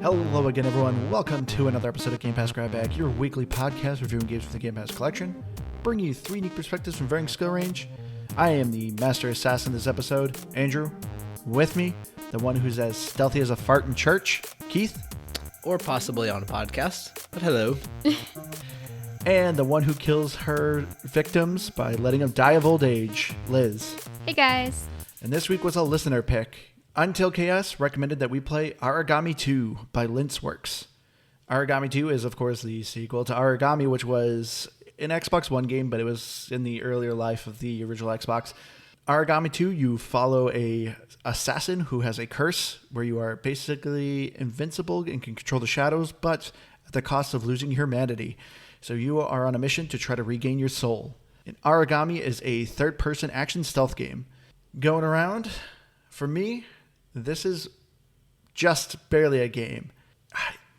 Hello again, everyone. Welcome to another episode of Game Pass Grab Bag, your weekly podcast reviewing games from the Game Pass collection, bringing you three unique perspectives from varying skill range. I am the Master Assassin this episode, Andrew. With me, the one who's as stealthy as a fart in church, Keith. Or possibly on a podcast, but hello. And the one who kills her victims by letting them die of old age, Liz. Hey guys. And this week was a listener pick. Until Chaos recommended that we play Aragami 2 by Lince Works. Aragami 2 is, of course, the sequel to Aragami, which was an Xbox One game, but it was in the earlier life of the original Xbox. Aragami 2, you follow a assassin who has a curse where you are basically invincible and can control the shadows, but at the cost of losing humanity. So you are on a mission to try to regain your soul. And Aragami is a third-person action stealth game. Going around, for me, this is just barely a game.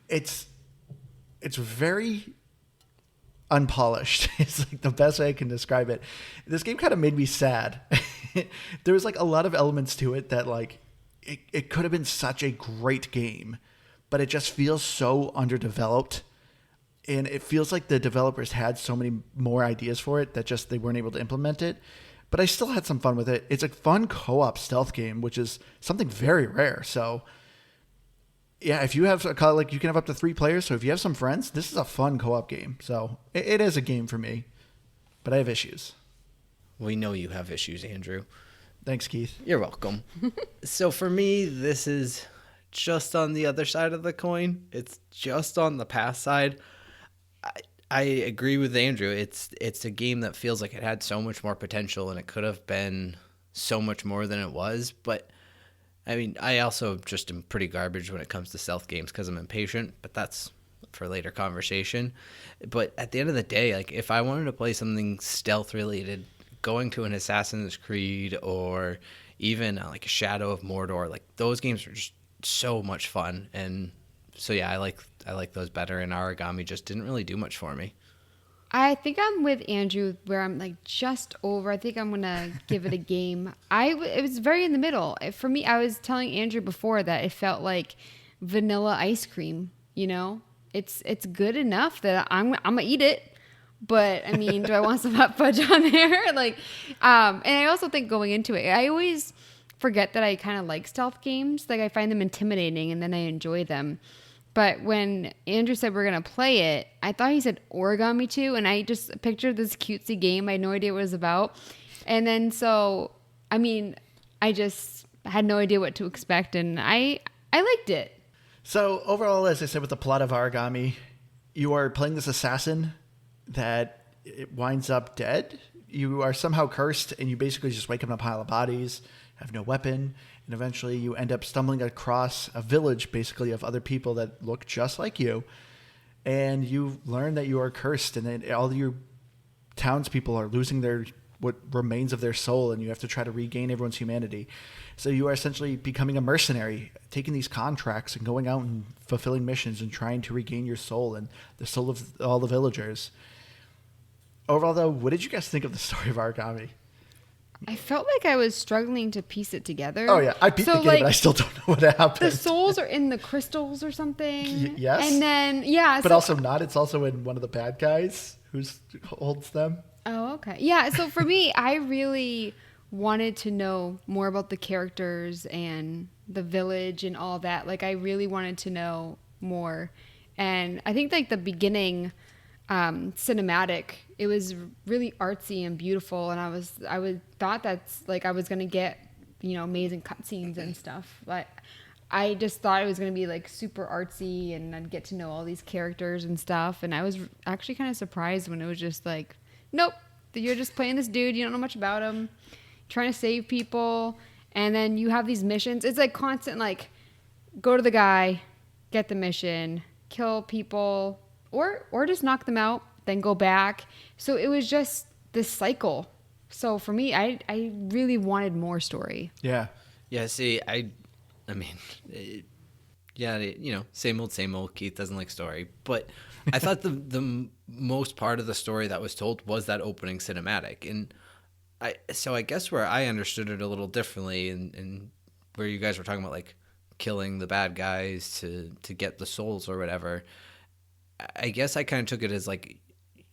It's very unpolished. It's like the best way I can describe it. This game kind of made me sad. There was like a lot of elements to it that like it could have been such a great game, but it just feels so underdeveloped. And it feels like the developers had so many more ideas for it that just they weren't able to implement it. But I still had some fun with it. It's a fun co-op stealth game, which is something very rare. So, yeah, if you have you can have up to 3 players. So if you have some friends, this is a fun co-op game. So it is a game for me, but I have issues. We know you have issues, Andrew. Thanks, Keith. You're welcome. So for me, this is just on the other side of the coin. It's just on the pass side. I agree with Andrew. It's a game that feels like it had so much more potential and it could have been so much more than it was. But, I mean, I also just am pretty garbage when it comes to stealth games because I'm impatient, but that's for later conversation. But at the end of the day, like if I wanted to play something stealth related, going to an Assassin's Creed or even like a Shadow of Mordor, like those games are just so much fun. And so, yeah, I like those better, and Aragami just didn't really do much for me. I think I'm with Andrew where I'm like just over. I think I'm going to give it a game. It was very in the middle. For me, I was telling Andrew before that it felt like vanilla ice cream, you know? It's good enough that I'm going to eat it. But, I mean, do I want some hot fudge on there? And I also think going into it, I always forget that I kind of like stealth games. Like, I find them intimidating, and then I enjoy them. But when Andrew said we're going to play it, I thought he said Origami 2, and I just pictured this cutesy game. I had no idea what it was about. And then I just had no idea what to expect, and I liked it. So overall, as I said, with the plot of Aragami, you are playing this assassin that it winds up dead. You are somehow cursed, and you basically just wake up in a pile of bodies, have no weapon, and eventually you end up stumbling across a village, basically, of other people that look just like you. And you learn that you are cursed, and then all your townspeople are losing what remains of their soul, and you have to try to regain everyone's humanity. So you are essentially becoming a mercenary, taking these contracts and going out and fulfilling missions and trying to regain your soul and the soul of all the villagers. Overall, though, what did you guys think of the story of Aragami? I felt like I was struggling to piece it together. Oh, yeah. I beat the game, but I still don't know what happened. The souls are in the crystals or something. Yes. And then, yeah. But also not. It's also in one of the bad guys who holds them. Oh, okay. Yeah. So for me, I really wanted to know more about the characters and the village and all that. Like, I really wanted to know more. And I think, like, the beginning cinematic, it was really artsy and beautiful, and I thought that's like I was gonna get, amazing cutscenes and stuff, but I just thought it was gonna be like super artsy and I'd get to know all these characters and stuff, and I was actually kind of surprised when it was just like, nope, you're just playing this dude, you don't know much about him, trying to save people, and then you have these missions. It's like constant, like, go to the guy, get the mission, kill people, or just knock them out, then go back. So it was just this cycle. So for me, I really wanted more story. Yeah. Yeah, see, I mean, same old. Keith doesn't like story. But I thought the most part of the story that was told was that opening cinematic. And I guess where I understood it a little differently and where you guys were talking about, like, killing the bad guys to get the souls or whatever. I guess I kind of took it as like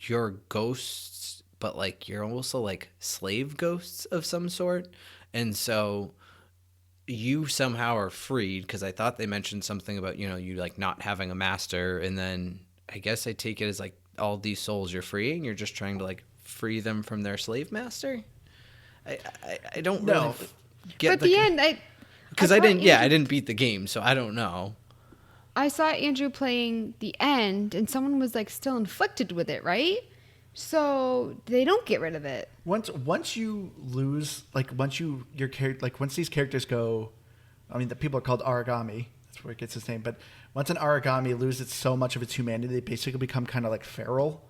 you're ghosts, but like you're also like slave ghosts of some sort. And so you somehow are freed, because I thought they mentioned something about, you know, you like not having a master. And then I guess I take it as like all these souls you're freeing, you're just trying to like free them from their slave master. I don't really No. get But at the end, because I didn't beat the game, so I don't know. I saw Andrew playing the end, and someone was like still inflicted with it, right? So they don't get rid of it. Once you lose, like once these characters go, I mean, the people are called Aragami. That's where it gets its name. But once an Aragami loses so much of its humanity, they basically become kind of like feral,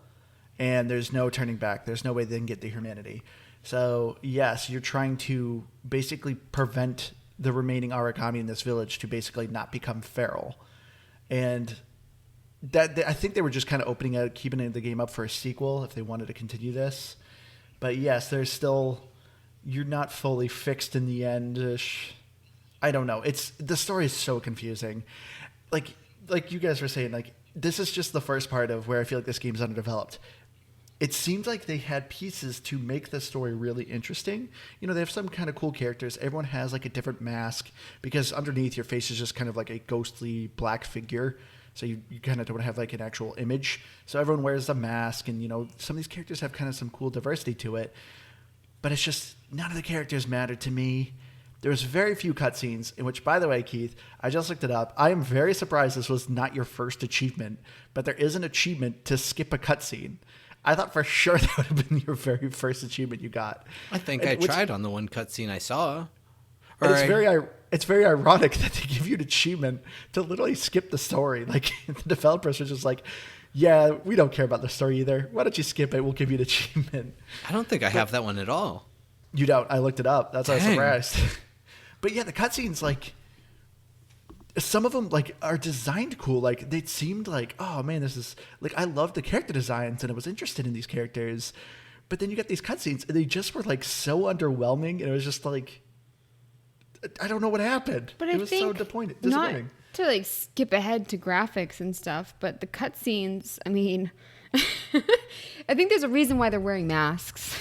and there's no turning back. There's no way they can get the humanity. So yes, you're trying to basically prevent the remaining Aragami in this village to basically not become feral, and I think they were just kind of keeping the game up for a sequel if they wanted to continue this. But yes, there's still, you're not fully fixed in the end. I don't know. The story is so confusing. Like you guys were saying, like this is just the first part of where I feel like this game's underdeveloped. It seems like they had pieces to make the story really interesting. You know, they have some kind of cool characters. Everyone has like a different mask, because underneath your face is just kind of like a ghostly black figure. So you kind of don't have like an actual image. So everyone wears a mask, and, you know, some of these characters have kind of some cool diversity to it. But it's just, none of the characters mattered to me. There was very few cutscenes, in which, by the way, Keith, I just looked it up. I am very surprised this was not your first achievement, but there is an achievement to skip a cutscene. I thought for sure that would have been your very first achievement you got. I think I tried on the one cutscene I saw. It's very ironic that they give you an achievement to literally skip the story. Like, the developers are just like, yeah, we don't care about the story either. Why don't you skip it? We'll give you an achievement. I don't think I have that one at all. You don't? I looked it up. That's why I was Dang. surprised. But yeah, the cutscenes, like, some of them like are designed cool. Like, they seemed like, oh man, this is like, I loved the character designs and I was interested in these characters. But then you get these cutscenes and they just were like so underwhelming, and it was just like, I don't know what happened. But it I was think so disappointing. not to like skip ahead to graphics and stuff, but the cutscenes, I mean, I think there's a reason why they're wearing masks.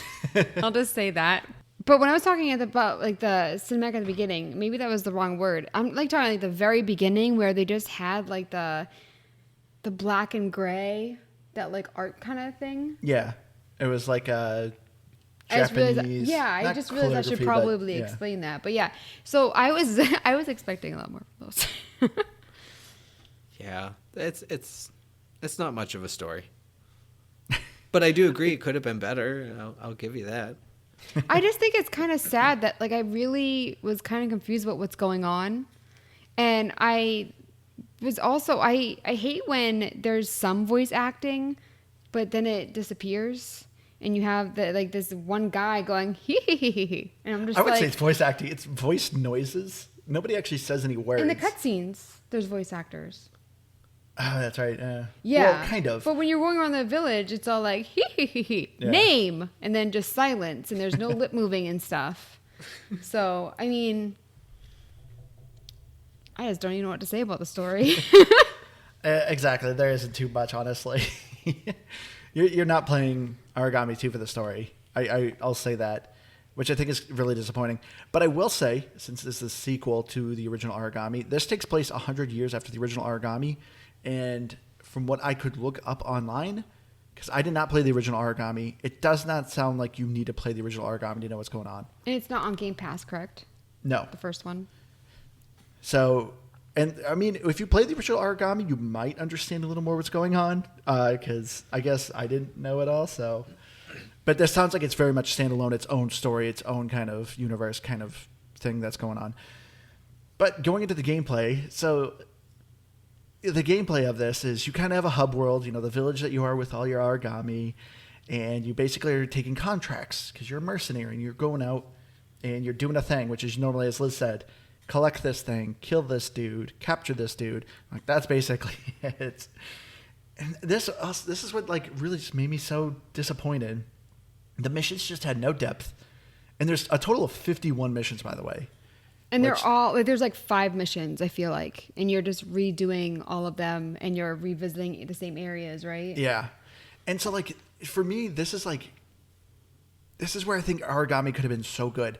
I'll just say that. But when I was talking about like the cinematic at the beginning, maybe that was the wrong word. I'm like talking like the very beginning where they just had like the black and gray, that like art kind of thing. Yeah, it was like a I just realized, Japanese. I just realized I should calligraphy, probably but, explain that. But yeah, so I was expecting a lot more from those. Yeah, it's not much of a story. But I do agree it could have been better. I'll give you that. I just think it's kind of sad that like I really was kind of confused about what's going on. And I was also, I hate when there's some voice acting, but then it disappears. And you have like this one guy going, hee hee hee hee hee. And I'm just I would say it's voice acting. It's voice noises. Nobody actually says any words. in the cutscenes, there's voice actors. Oh, that's right. Yeah. Well, kind of. But when you're going around the village, it's all like, hee hee hee hee, Yeah. name, and then just silence, and there's no lip moving and stuff. So, I mean, I just don't even know what to say about the story. Exactly. There isn't too much, honestly. You're not playing Aragami 2 for the story. I'll say that, which I think is really disappointing. But I will say, since this is a sequel to the original Aragami, this takes place 100 years after the original Aragami. And from what I could look up online, because I did not play the original Aragami, it does not sound like you need to play the original Aragami to know what's going on. And it's not on Game Pass, correct? No. The first one. So, and I mean, if you play the original Aragami, you might understand a little more what's going on, because I guess I didn't know it all. So, but this sounds like it's very much standalone, its own story, its own kind of universe kind of thing that's going on. But going into the gameplay, so the gameplay of this is you kind of have a hub world, you know, the village that you are with all your Aragami, and you basically are taking contracts because you're a mercenary and you're going out and you're doing a thing, which is normally, as Liz said, collect this thing, kill this dude, capture this dude. Like, that's basically it. And this is what like really just made me so disappointed. The missions just had no depth. And there's a total of 51 missions, by the way. And which- they're all like, there's like 5 missions, I feel like, and you're just redoing all of them, and you're revisiting the same areas, right? Yeah. And so, like, for me, this is where I think Aragami could have been so good.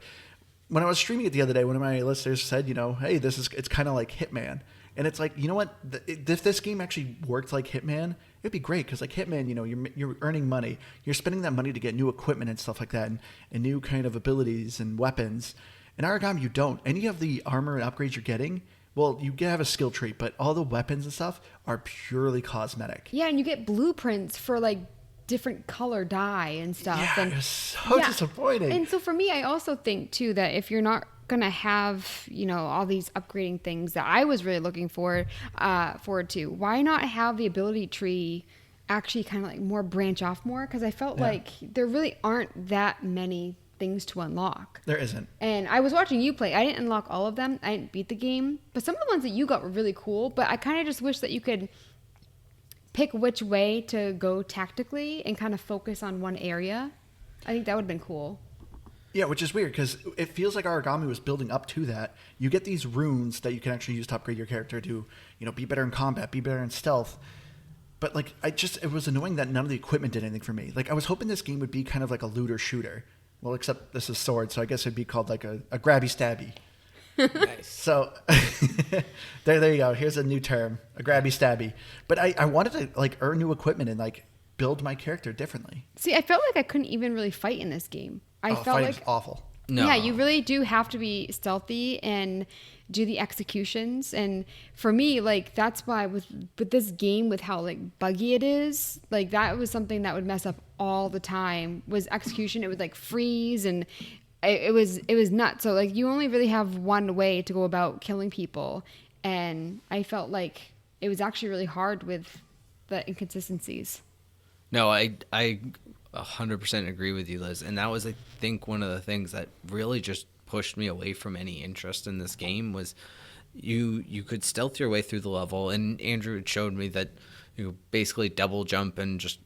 When I was streaming it the other day, one of my listeners said, hey, it's kind of like Hitman. And it's like, you know what? If this game actually worked like Hitman, it'd be great. Because like Hitman, you're earning money. You're spending that money to get new equipment and stuff like that, and new kind of abilities and weapons. In Aragami, you don't. Any of the armor and upgrades you're getting, well, you have a skill tree, but all the weapons and stuff are purely cosmetic. Yeah, and you get blueprints for like different color dye and stuff. Yeah, and it was so disappointing. And so for me, I also think too that if you're not gonna have all these upgrading things that I was really looking forward to, why not have the ability tree actually kind of like more branch off more? Because I felt like there really aren't that many things to unlock. There isn't. And I was watching you play. I didn't unlock all of them. I didn't beat the game, but some of the ones that you got were really cool. But I kind of just wish that you could pick which way to go tactically and kind of focus on one area. I think that would have been cool. Yeah, which is weird because it feels like Aragami was building up to that. You get these runes that you can actually use to upgrade your character to, be better in combat, be better in stealth. But like, it was annoying that none of the equipment did anything for me. Like, I was hoping this game would be kind of like a looter shooter. Well, except this is sword, so I guess it'd be called like a grabby stabby. Nice. So there you go. Here's a new term, a grabby stabby. But I wanted to like earn new equipment and like build my character differently. See, I felt like I couldn't even really fight in this game. I felt fighting's like awful. No. Yeah, you really do have to be stealthy and do the executions. And for me, like that's why with this game, with how like buggy it is, like that was something that would mess up all the time. Was execution? It would like freeze, and it was nuts. So like you only really have one way to go about killing people, and I felt like it was actually really hard with the inconsistencies. No, I 100% agree with you, Liz. And that was, I think, one of the things that really just pushed me away from any interest in this game was you could stealth your way through the level. And Andrew had showed me that you basically double jump and just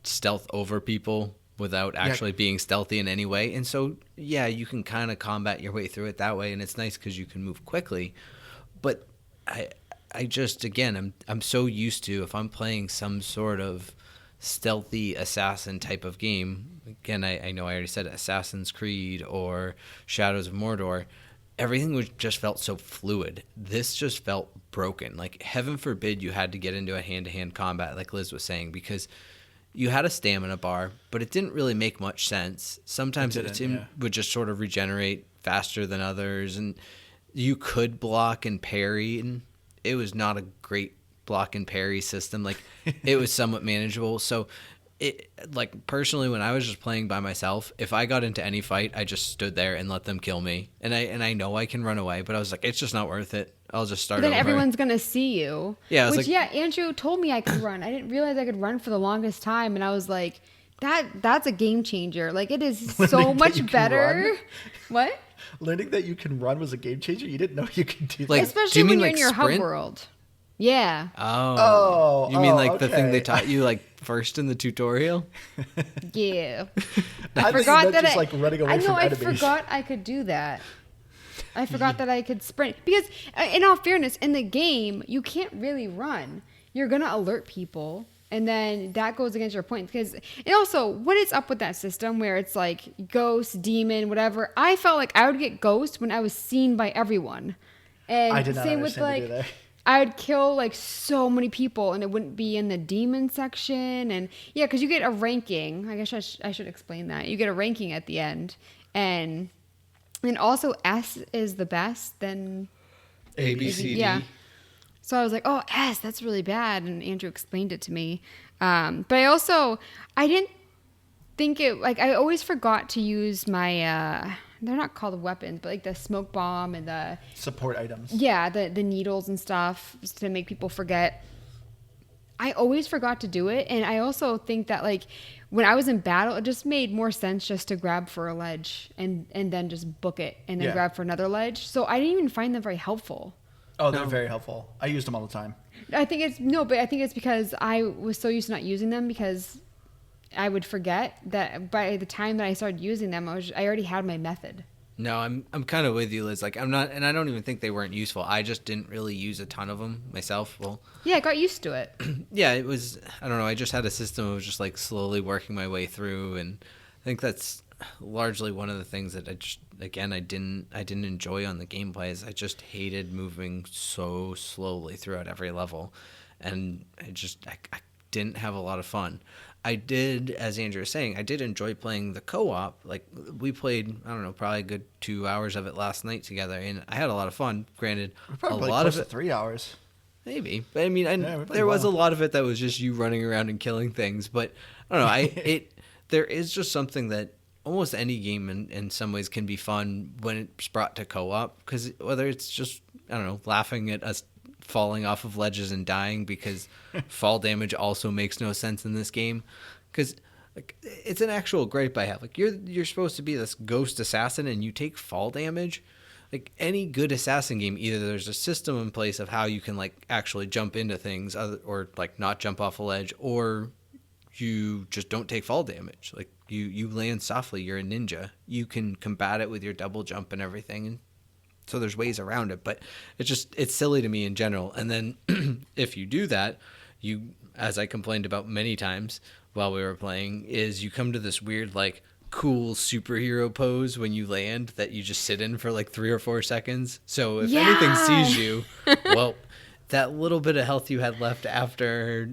stealth over people without actually being stealthy in any way. And so, yeah, you can kind of combat your way through it that way. And it's nice because you can move quickly. But I just, again, I'm so used to, if I'm playing some sort of stealthy assassin type of game, again, I know I already said Assassin's Creed or Shadows of Mordor, everything just felt so fluid. This just felt broken. Like, heaven forbid you had to get into a hand-to-hand combat, like Liz was saying, because you had a stamina bar, but it didn't really make much sense. Sometimes it would just sort of regenerate faster than others, and you could block and parry, and it was not a great block and parry system. Like, it was somewhat manageable. So it, like, personally, when I was just playing by myself, if I got into any fight, I just stood there and let them kill me. And I know I can run away, but I was like, it's just not worth it. I'll just start But then over. everyone's gonna see you. Yeah, Which Andrew told me I could run. I didn't realize I could run for the longest time, and I was like, that's a game changer. Like, it is so much better. What? Learning that you can run was a game changer. You didn't know you could do that. Like, Especially do you when mean you're like in your sprint? hub world. Yeah. Oh, you mean like the thing okay. they taught you like first in the tutorial? Yeah. I forgot that just like running away I know. from I enemies. forgot I could do that. I forgot that I could sprint because, in all fairness, in the game you can't really run. You're gonna alert people, and then that goes against your point. Because, and also, what is up with that system where it's like ghost, demon, whatever? I felt like I would get ghost when I was seen by everyone, and I did not same with understand like. either. I would kill like so many people and it wouldn't be in the demon section. And yeah, because you get a ranking. I guess I should explain that. You get a ranking at the end. And also S is the best. Then A, B, C, D. yeah. So I was like, oh, S, that's really bad. And Andrew explained it to me. But I didn't think it, like, I always forgot to use my, they're not called weapons, but like the smoke bomb and the Support items. yeah, the needles and stuff just to make people forget. I always forgot to do it, and I also think that like when I was in battle, it just made more sense just to grab for a ledge and then just book it and then grab for another ledge. So I didn't even find them very helpful. Oh, they're very helpful. I used them all the time. I think it's because I was so used to not using them because I would forget that by the time that I started using them, I already had my method. No, I'm kind of with you, Liz. Like I'm not, and I don't even think they weren't useful. I just didn't really use a ton of them myself. Well, Yeah, I got used to it. yeah, it was. I don't know. I just had a system of just like slowly working my way through, and I think that's largely one of the things that I just again I didn't enjoy on the gameplay is I just hated moving so slowly throughout every level, and I didn't have a lot of fun. I did, as Andrew was saying, I did enjoy playing the co-op. Like we played, I don't know, probably a good 2 hours of it last night together, and I had a lot of fun. Granted, We probably a played lot close of to it 3 hours. maybe, but I mean, Yeah, we played there was a well. lot of it that was just you running around and killing things. But I don't know, there is just something that almost any game in some ways can be fun when it's brought to co-op, because whether it's just I don't know laughing at us falling off of ledges and dying because fall damage also makes no sense in this game, because like it's an actual gripe I have. Like you're supposed to be this ghost assassin and you take fall damage. Like any good assassin game, either there's a system in place of how you can like actually jump into things or like not jump off a ledge, or you just don't take fall damage. Like you land softly, you're a ninja. You can combat it with your double jump and everything, and so there's ways around it. But it's silly to me in general. And then if you do that, you, as I complained about many times while we were playing, is you come to this weird like cool superhero pose when you land that you just sit in for like 3 or 4 seconds. So if anything sees you, well, that little bit of health you had left after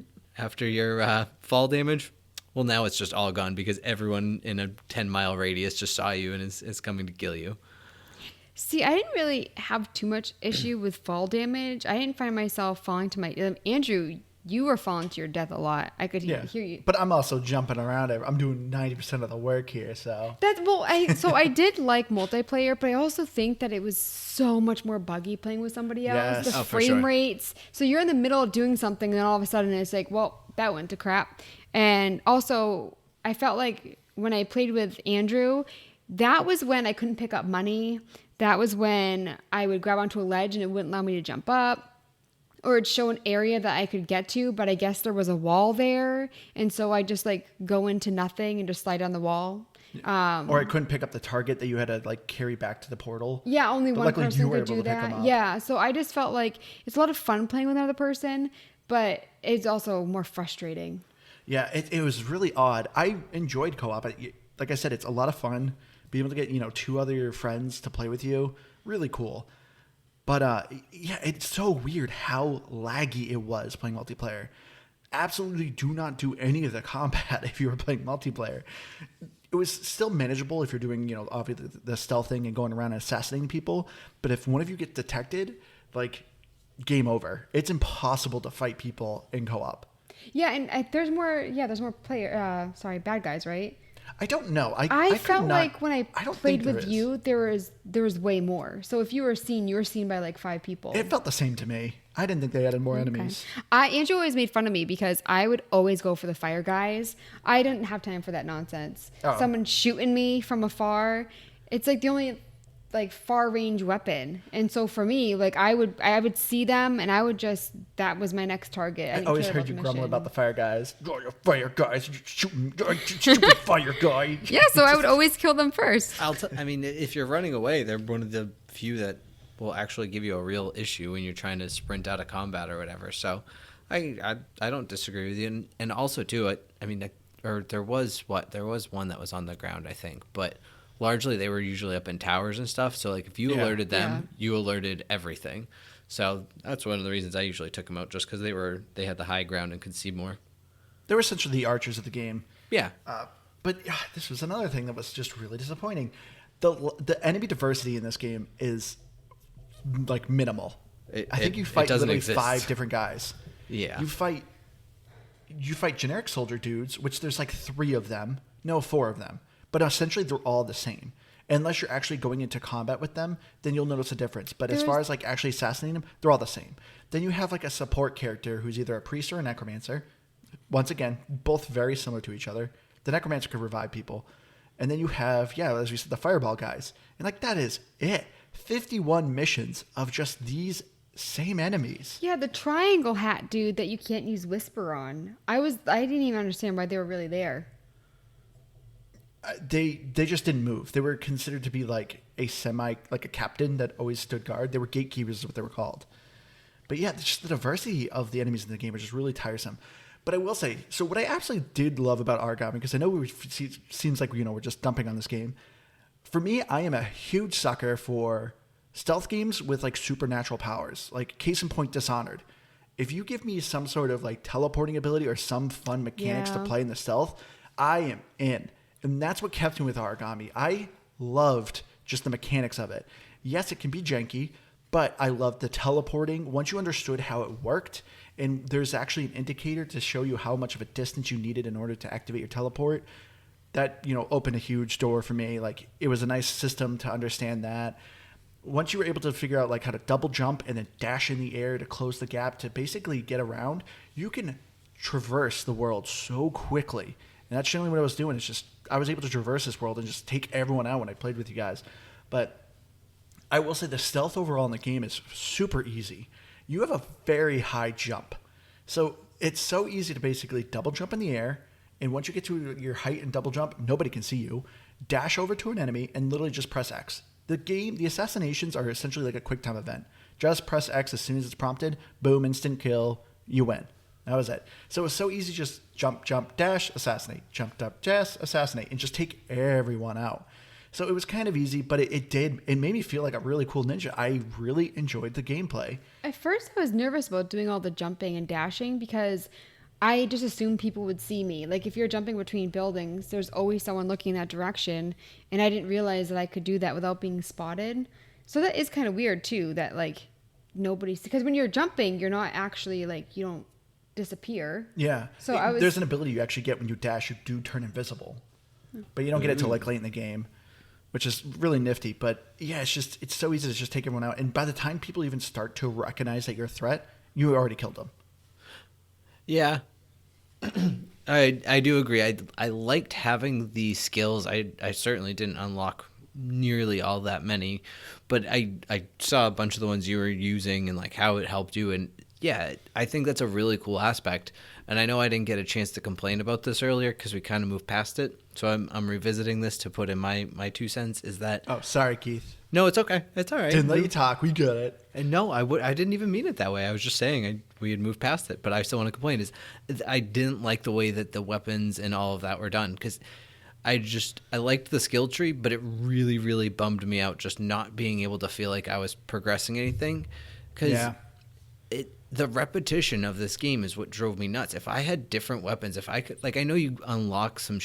your fall damage, well, now it's just all gone because everyone in a 10-mile radius just saw you and is coming to kill you. See, I didn't really have too much issue with fall damage. I didn't find myself falling to my... Andrew, you were falling to your death a lot. I could hear you. But I'm also jumping around. I'm doing 90% of the work here, so. I did like multiplayer, but I also think that it was so much more buggy playing with somebody else. Yes. The for frame sure. rates. So you're in the middle of doing something, and then all of a sudden it's like, well, that went to crap. And also, I felt like when I played with Andrew, that was when I couldn't pick up money. That was when I would grab onto a ledge and it wouldn't allow me to jump up. Or it'd show an area that I could get to, but I guess there was a wall there. And so I just like go into nothing and just slide down the wall. Or I couldn't pick up the target that you had to like carry back to the portal. Yeah, only But one luckily person you were could able do to pick them that. up. Yeah, so I just felt like it's a lot of fun playing with another person, but it's also more frustrating. Yeah, it was really odd. I enjoyed co-op. Like I said, it's a lot of fun. Being able to get 2 other friends to play with you, really cool. But yeah, it's so weird how laggy it was playing multiplayer. Absolutely do not do any of the combat if you were playing multiplayer. It was still manageable if you're doing, obviously the stealth thing and going around and assassinating people. But if one of you gets detected, like, game over. It's impossible to fight people in co-op. Yeah, and there's more bad guys, right? I don't know. I felt like when I don't played think there with is. you, there was way more. So if you were seen by like 5 people. It felt the same to me. I didn't think they added more enemies. Andrew always made fun of me because I would always go for the fire guys. I didn't have time for that nonsense. Oh. Someone shooting me from afar. It's like the only like far range weapon. And so for me, like I would see them and I would that was my next target. I didn't always care heard about you the grumble mission. about the fire guys. Oh, you fire guys, you're shooting, stupid fire guy. Yeah, so I would always kill them first. I mean, if you're running away, they're one of the few that will actually give you a real issue when you're trying to sprint out of combat or whatever. So I don't disagree with you. And also, too, there was one that was on the ground, I think. But largely, they were usually up in towers and stuff. So, like, if you alerted them, you alerted everything. So that's one of the reasons I usually took them out, just because they had the high ground and could see more. They were essentially the archers of the game. Yeah. But this was another thing that was just really disappointing. The enemy diversity in this game is like minimal. I think you fight literally exist. 5 different guys. Yeah. You fight generic soldier dudes, which there's like 3 of them. No, 4 of them. But essentially they're all the same. Unless you're actually going into combat with them, then you'll notice a difference. But as far as like actually assassinating them, they're all the same. Then you have like a support character who's either a priest or a necromancer. Once again, both very similar to each other. The necromancer can revive people. And then you have, as we said, the fireball guys. And like that is it. 51 missions of just these same enemies. Yeah, the triangle hat dude that you can't use whisper on. I didn't even understand why they were really there. They just didn't move. They were considered to be like a captain that always stood guard. They were gatekeepers, is what they were called. But yeah, just the diversity of the enemies in the game is just really tiresome. But I will say, so what I absolutely did love about Aragami, because I know seems like we're just dumping on this game. For me, I am a huge sucker for stealth games with like supernatural powers. Like case in point, Dishonored. If you give me some sort of like teleporting ability or some fun mechanics to play in the stealth, I am in. And that's what kept me with Aragami. I loved just the mechanics of it. Yes, it can be janky, but I loved the teleporting. Once you understood how it worked, and there's actually an indicator to show you how much of a distance you needed in order to activate your teleport, that opened a huge door for me. Like it was a nice system to understand that. Once you were able to figure out like how to double jump and then dash in the air to close the gap to basically get around, you can traverse the world so quickly. And that's generally what I was doing. It's just I was able to traverse this world and just take everyone out when I played with you guys. But I will say the stealth overall in the game is super easy. You have a very high jump. So it's so easy to basically double jump in the air. And once you get to your height and double jump, nobody can see you. Dash over to an enemy and literally just press X. The assassinations are essentially like a quick time event. Just press X as soon as it's prompted. Boom, instant kill. You win. That was it. So it was so easy, just jump, dash, assassinate. Jump, dash, assassinate. And just take everyone out. So it was kind of easy, but it made me feel like a really cool ninja. I really enjoyed the gameplay. At first, I was nervous about doing all the jumping and dashing because I just assumed people would see me. Like if you're jumping between buildings, there's always someone looking in that direction. And I didn't realize that I could do that without being spotted. So that is kind of weird too, that like nobody's, because when you're jumping, you're not actually like, you don't disappear. Yeah. So there's an ability you actually get when you dash, you do turn invisible. But you don't get it till like late in the game, which is really nifty. But yeah, it's so easy to just take everyone out. And by the time people even start to recognize that you're a threat, you already killed them. Yeah. I do agree. I liked having the skills. I certainly didn't unlock nearly all that many, but I saw a bunch of the ones you were using and like how it helped you. And yeah, I think that's a really cool aspect. And I know I didn't get a chance to complain about this earlier because we kind of moved past it. So I'm revisiting this to put in my 2 cents is that... Oh, sorry, Keith. No, it's okay. It's all right. Didn't let you talk. We got it. And no, I didn't even mean it that way. I was just saying we had moved past it, but I still want to complain. I didn't like the way that the weapons and all of that were done because I liked the skill tree, but it really, really bummed me out just not being able to feel like I was progressing anything because the repetition of this game is what drove me nuts. If I had different weapons, if I could, like, I know you unlock some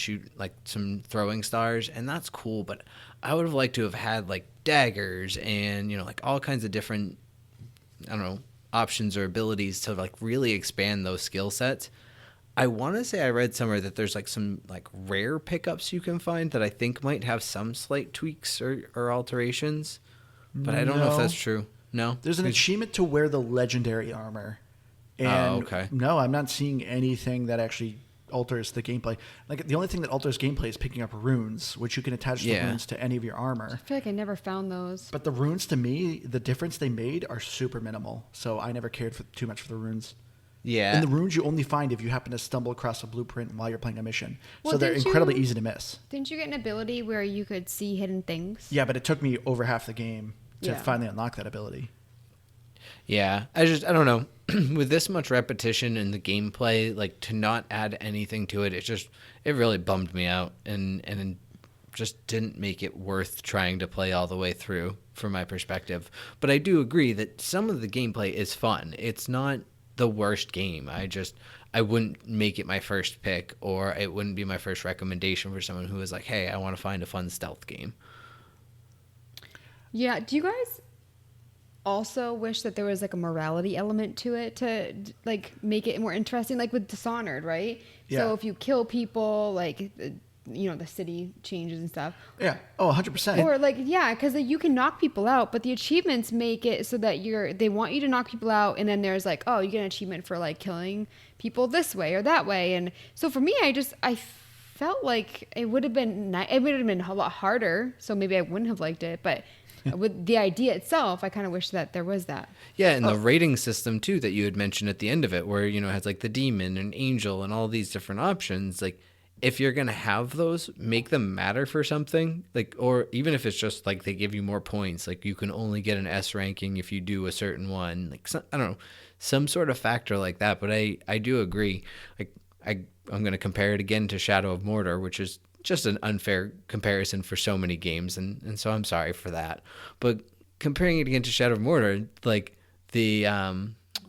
throwing stars, and that's cool, but I would have liked to have had like daggers and like all kinds of different, I don't know, options or abilities to like really expand those skill sets. I want to say I read somewhere that there's like some like rare pickups you can find that I think might have some slight tweaks or alterations, but I don't know if that's true. No? There's an achievement to wear the legendary armor. And okay. No, I'm not seeing anything that actually alters the gameplay. Like the only thing that alters gameplay is picking up runes, which you can attach the runes to any of your armor. I feel like I never found those. But the runes, to me, the difference they made are super minimal. So I never cared too much for the runes. Yeah. And the runes you only find if you happen to stumble across a blueprint while you're playing a mission. Well, so they're incredibly easy to miss. Didn't you get an ability where you could see hidden things? Yeah, but it took me over half the game to finally unlock that ability. Yeah, I don't know. With this much repetition in the gameplay, like to not add anything to it, it really bummed me out and just didn't make it worth trying to play all the way through from my perspective. But I do agree that some of the gameplay is fun. It's not the worst game. I wouldn't make it my first pick, or it wouldn't be my first recommendation for someone who is like, hey, I want to find a fun stealth game. Yeah, do you guys also wish that there was like a morality element to it to like make it more interesting, like with Dishonored, right? Yeah. So if you kill people, like the city changes and stuff. Yeah. Oh, 100%. Or like because you can knock people out, but the achievements make it so that they want you to knock people out, and then there's like, oh, you get an achievement for like killing people this way or that way, and so for me, I felt like it would have been a lot harder, so maybe I wouldn't have liked it, but. With the idea itself, I kind of wish that there was that. Yeah, and the rating system, too, that you had mentioned at the end of it, where, it has, like, the demon and angel and all these different options. Like, if you're gonna have those, make them matter for something, like, or even if it's just like they give you more points, like you can only get an S ranking if you do a certain one, like I don't know, some sort of factor like that. But I do agree, like I'm gonna compare it again to Shadow of Mordor, which is just an unfair comparison for so many games, and so I'm sorry for that. But comparing it again to Shadow of Mordor, like the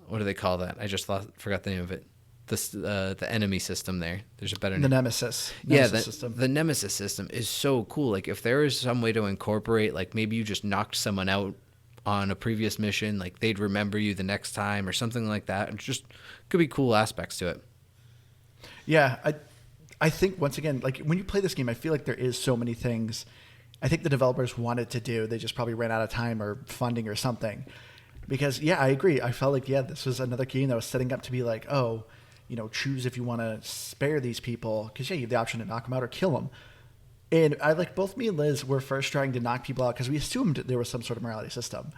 what do they call that? I just forgot the name of it. The enemy system there. There's a better name. The Nemesis. System. The Nemesis system is so cool. Like if there is some way to incorporate, like maybe you just knocked someone out on a previous mission, like they'd remember you the next time or something like that. It just could be cool aspects to it. Yeah, I think once again, like when you play this game, I feel like there is so many things I think the developers wanted to do. They just probably ran out of time or funding or something. Because yeah, I agree. I felt like this was another game that was setting up to be like, oh, choose if you want to spare these people. Because, you have the option to knock them out or kill them. And both me and Liz were first trying to knock people out because we assumed there was some sort of morality system.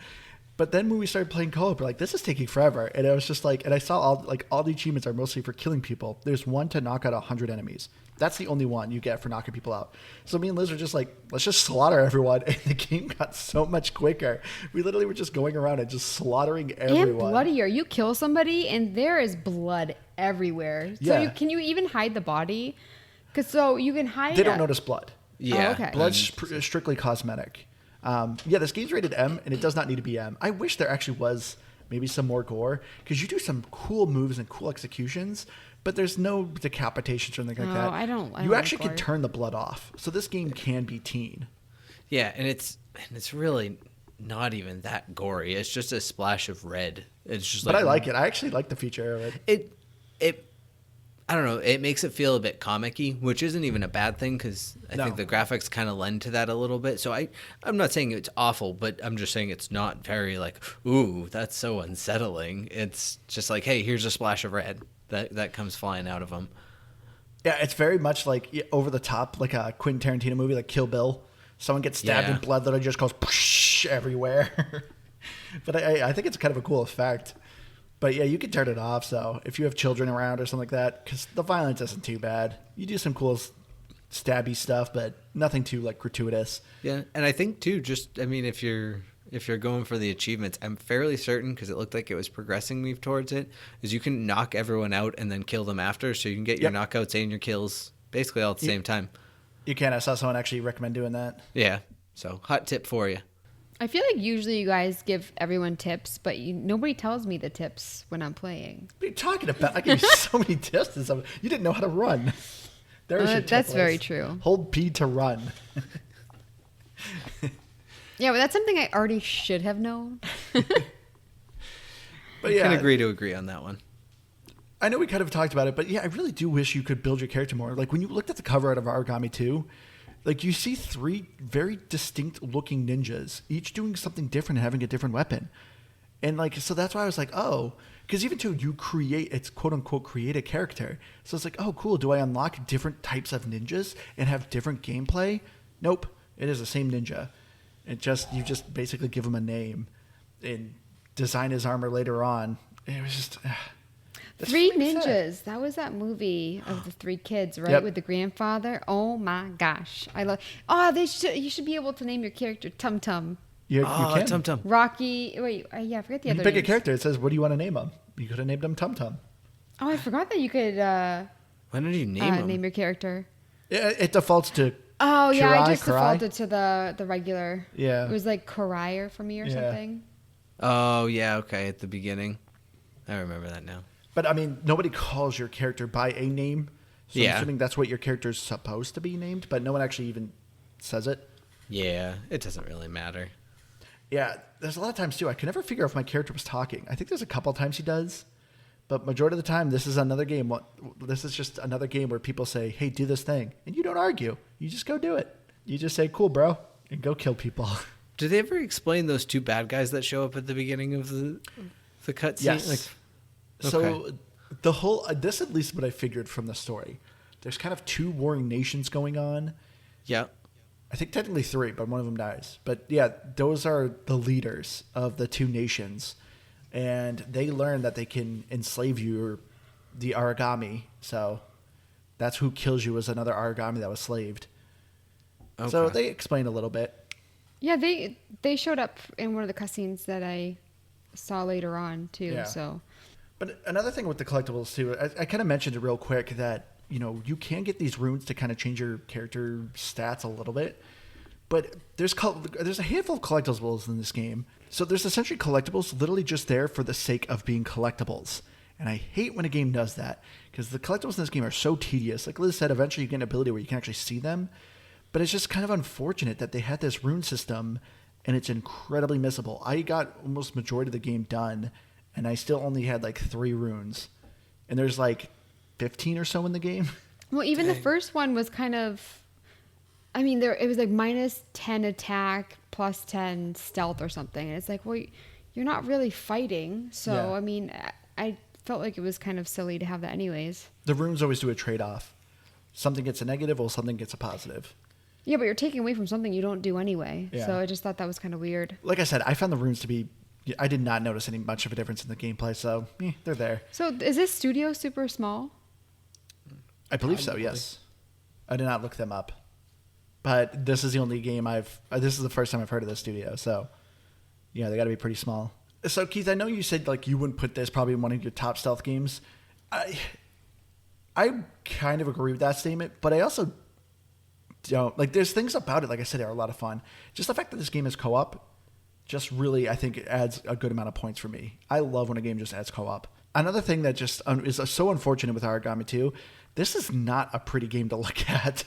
But then when we started playing co-op, we're like, this is taking forever. And I was just like, and I saw all the achievements are mostly for killing people. There's one to knock out 100 enemies. That's the only one you get for knocking people out. So me and Liz were just like, let's just slaughter everyone. And the game got so much quicker. We literally were just going around and just slaughtering everyone. And bloodier. You kill somebody and there is blood everywhere. So can you even hide the body? Because you can hide. They don't notice blood. Yeah. Oh, okay. Blood's strictly cosmetic. This game's rated M, and it does not need to be M. I wish there actually was maybe some more gore, because you do some cool moves and cool executions, but there's no decapitations or anything like that. I don't You like actually gore. can turn the blood off. So this game can be teen. Yeah, and it's really not even that gory. It's just a splash of red. It's just But I like it. I actually like the feature of it. It I don't know. It makes it feel a bit comic-y, which isn't even a bad thing because I think the graphics kind of lend to that a little bit. So I'm not saying it's awful, but I'm just saying it's not very ooh, that's so unsettling. It's just like, hey, here's a splash of red that comes flying out of them. Yeah, it's very much like over the top, like a Quentin Tarantino movie, like Kill Bill. Someone gets stabbed and blood literally just goes poosh everywhere. But I think it's kind of a cool effect. But yeah, you can turn it off. So if you have children around or something like that, because the violence isn't too bad. You do some cool stabby stuff, but nothing too gratuitous. Yeah, and I think too, if you're going for the achievements, I'm fairly certain, because it looked like it was progressing me towards it, is you can knock everyone out and then kill them after, so you can get your knockouts and your kills basically all at the same time. You can. I saw someone actually recommend doing that. Yeah, so hot tip for you. I feel like usually you guys give everyone tips, but nobody tells me the tips when I'm playing. What are you talking about? I gave you so many tips and stuff. You didn't know how to run. There's your tip that's list. very true. Hold P to run. Yeah, but that's something I already should have known. But I can agree to agree on that one. I know we kind of talked about it, but yeah, I really do wish you could build your character more. Like when you looked at the cover out of Aragami 2, you see 3 very distinct looking ninjas, each doing something different and having a different weapon. And so that's why I was like, oh, because even too, it's quote unquote create a character. So it's like, oh, cool. Do I unlock different types of ninjas and have different gameplay? Nope. It is the same ninja. You just basically give him a name and design his armor later on. It was just... Three Ninjas. That was that movie of the 3 kids, right? Yep. With the grandfather. Oh my gosh. I love... Oh, you should be able to name your character Tum Tum. You can. Tum Tum. Rocky. Wait, I forget the You other pick a names. character. It says, what do you want to name him? You could have named him Tum Tum. Oh, I forgot that you could When did you name him? name your character. It defaults to Oh, yeah, I just Karai. defaulted to the regular. Yeah. It was like Karai for me or something. Oh, yeah, okay, at the beginning. I remember that now. But, I mean, nobody calls your character by a name. So I'm assuming that's what your character's supposed to be named, but no one actually even says it. Yeah, it doesn't really matter. Yeah, there's a lot of times, too. I can never figure out if my character was talking. I think there's a couple times he does. But majority of the time, this is another game. This is just another game where people say, hey, do this thing. And you don't argue. You just go do it. You just say, cool, bro, and go kill people. Do they ever explain those 2 bad guys that show up at the beginning of the cutscene? Yes. So the whole this at least what I figured from the story. There's kind of 2 warring nations going on. Yeah. I think technically 3, but one of them dies. But yeah, those are the leaders of the 2 nations, and they learn that they can enslave the Aragami. So That's who kills you, is another Aragami that was slaved. Okay. So they explain a little bit. Yeah, they showed up in one of the cutscenes that I saw later on too. Yeah. So, But another thing with the collectibles too, I kind of mentioned it real quick that, you know, you can get these runes to kind of change your character stats a little bit. But there's a handful of collectibles in this game. So there's essentially collectibles literally just there for the sake of being collectibles. And I hate when a game does that, because the collectibles in this game are so tedious. Like Liz said, eventually you get an ability where you can actually see them. But it's just kind of unfortunate that they had this rune system and it's incredibly missable. I got almost majority of the game done and I still only had like 3 runes. And there's like 15 or so in the game. well, even the first one was kind of, I mean, it was like minus 10 attack, plus 10 stealth or something. And it's like, well, you're not really fighting. So, Yeah. I mean, I felt like it was kind of silly to have that anyways. The runes always do a trade-off. Something gets a negative or something gets a positive. Yeah, but you're taking away from something you don't do anyway. Yeah. So I just thought that was kind of weird. Like I said, I found the runes to be... I did not notice any much of a difference in the gameplay, so they're there. So is this studio super small? I believe so, yes. I did not look them up. But this is the only game this is the first time I've heard of this studio, so yeah, they got to be pretty small. So Keith, I know you said like you wouldn't put this probably in one of your top stealth games. I kind of agree with that statement, but I also don't. Like, there's things about it, like I said, are a lot of fun. Just the fact that this game is co-op just really, I think, it adds a good amount of points for me. I love when a game just adds co-op. Another thing that just is so unfortunate with Aragami 2, this is not a pretty game to look at.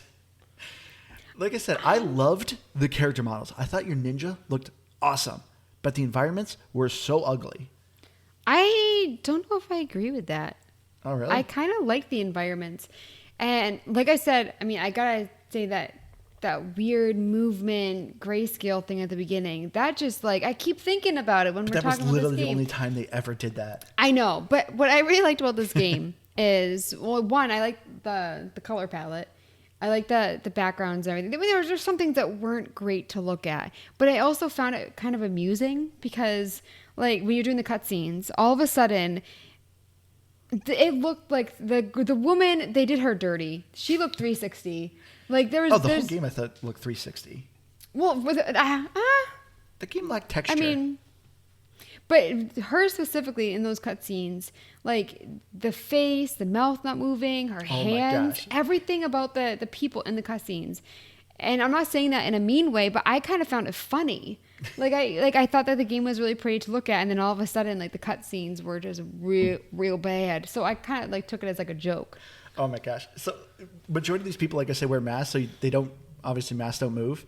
Like I said, I loved the character models. I thought your ninja looked awesome, but the environments were so ugly. I don't know if I agree with that. Oh, really? I kind of like the environments. And like I said, I mean, I gotta say that weird movement grayscale thing at the beginning, that just like, I keep thinking about it when we're That was talking about this literally the game. only time they ever did that. I know, but what I really liked about this game is, well, one, I like the color palette. I like the backgrounds and everything. There was just some things that weren't great to look at, but I also found it kind of amusing because, like, when you're doing the cutscenes, all of a sudden, it looked like the woman, they did her dirty. She looked 360. Like there was. Oh, the whole game I thought looked 360. Well, with The game lacked texture. I mean, but her specifically in those cutscenes, like the face, the mouth not moving, her hands, gosh. everything about the people in the cutscenes. And I'm not saying that in a mean way, but I kind of found it funny. I thought that the game was really pretty to look at, and then all of a sudden, like the cutscenes were just real bad. So I kind of like took it as like a joke. Oh my gosh. So majority of these people, like I say, wear masks, so they don't, obviously masks don't move.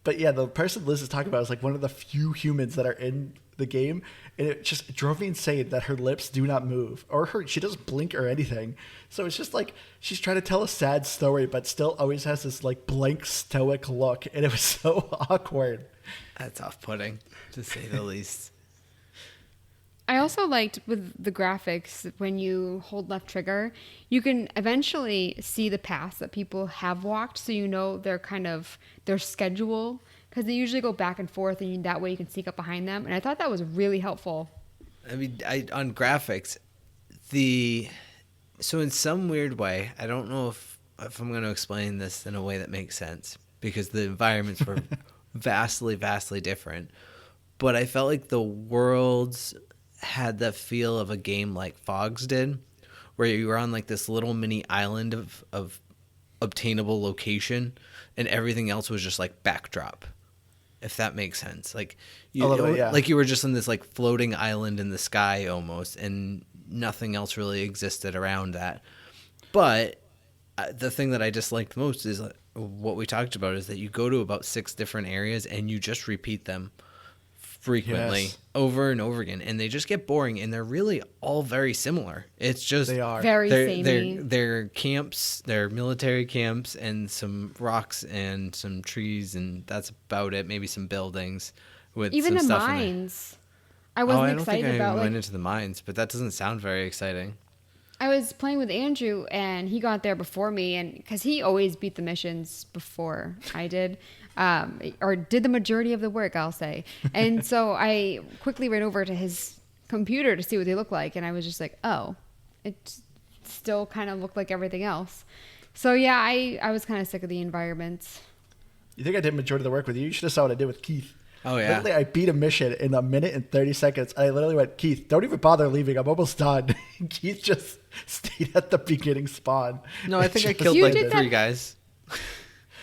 But yeah, the person Liz is talking about is like one of the few humans that are in the game. And it just drove me insane that her lips do not move, or she doesn't blink or anything. So it's just like she's trying to tell a sad story, but still always has this like blank stoic look. And it was so awkward. That's off-putting, to say the least. I also liked with the graphics, when you hold left trigger, you can eventually see the paths that people have walked, so you know their schedule, because they usually go back and forth, and that way you can sneak up behind them. And I thought that was really helpful. I mean, on graphics, so in some weird way, I don't know if I'm going to explain this in a way that makes sense, because the environments were vastly, vastly different. But I felt like the worlds had the feel of a game like Fogs did, where you were on like this little mini island of obtainable location, and everything else was just like backdrop, if that makes sense. Like like you were just on this like floating island in the sky almost, and nothing else really existed around that. But the thing that I disliked most is what we talked about, is that you go to about 6 different areas and you just repeat them frequently, over and over again, and they just get boring, and they're really all very similar. It's just They are Very samey. they're camps, they're military camps, and some rocks and some trees, and that's about it. Maybe some buildings with Even some the stuff mines. I in there. wasn't I don't excited think I about even like went into the mines, but that doesn't sound very exciting. I was playing with Andrew, and he got there before me, and because he always beat the missions before I did, or did the majority of the work, I'll say. And so I quickly ran over to his computer to see what they look like, and I was just like, oh, it still kind of looked like everything else. So yeah, I was kind of sick of the environments. You think I did majority of the work with you? You should have saw what I did with Keith. Oh, yeah. Literally, I beat a mission in a minute and 30 seconds. I literally went, Keith, don't even bother leaving. I'm almost done. Keith just stayed at the beginning spawn. No, I think I Just killed You like did 3 that- guys.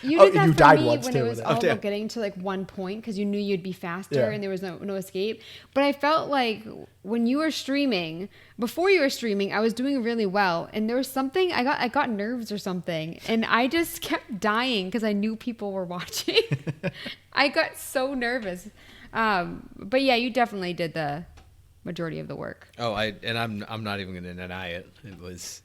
You Oh, did that you for died me once, when too, it with was it. all Oh, damn. about getting to like one point because you knew you'd be faster Yeah. and there was no escape. But I felt like when you were streaming, before you were streaming, I was doing really well, and there was something I got nerves or something, and I just kept dying because I knew people were watching. I got so nervous. But yeah, you definitely did the majority of the work. Oh, I'm not even going to deny it. It was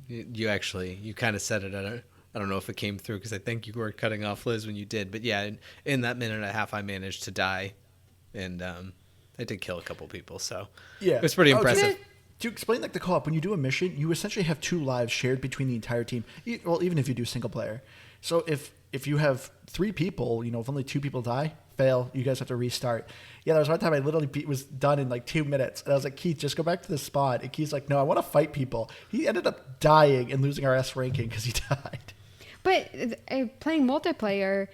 you kind of said it. I don't know if it came through because I think you were cutting off Liz when you did. But yeah, in that minute and a half, I managed to die, and I did kill a couple people. So Yeah. it was pretty impressive. To explain like the co-op, when you do a mission, you essentially have 2 lives shared between the entire team. Well, even if you do single player. So if you have 3 people, if only 2 people die, fail, you guys have to restart. Yeah, there was one time I literally was done in like 2 minutes, and I was like, Keith, just go back to the spot. And Keith's like, no, I want to fight people. He ended up dying and losing our S ranking because he died. But playing multiplayer,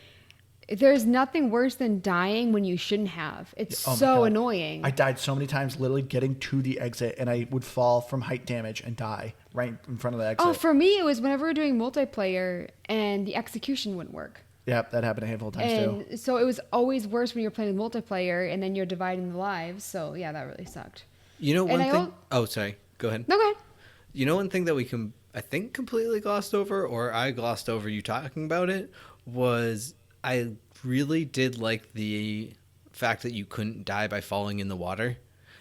there's nothing worse than dying when you shouldn't have. It's Oh my so God. annoying. I died so many times literally getting to the exit, and I would fall from height damage and die right in front of the exit. Oh, for me, it was whenever we were doing multiplayer and the execution wouldn't work. Yeah, that happened a handful of times too. And so it was always worse when you're playing multiplayer and then you're dividing the lives. So yeah, that really sucked. You know one And thing? Oh, sorry. Go ahead. No, go ahead. You know one thing that we I think completely glossed over, or I glossed over you talking about it, was I really did like the fact that you couldn't die by falling in the water.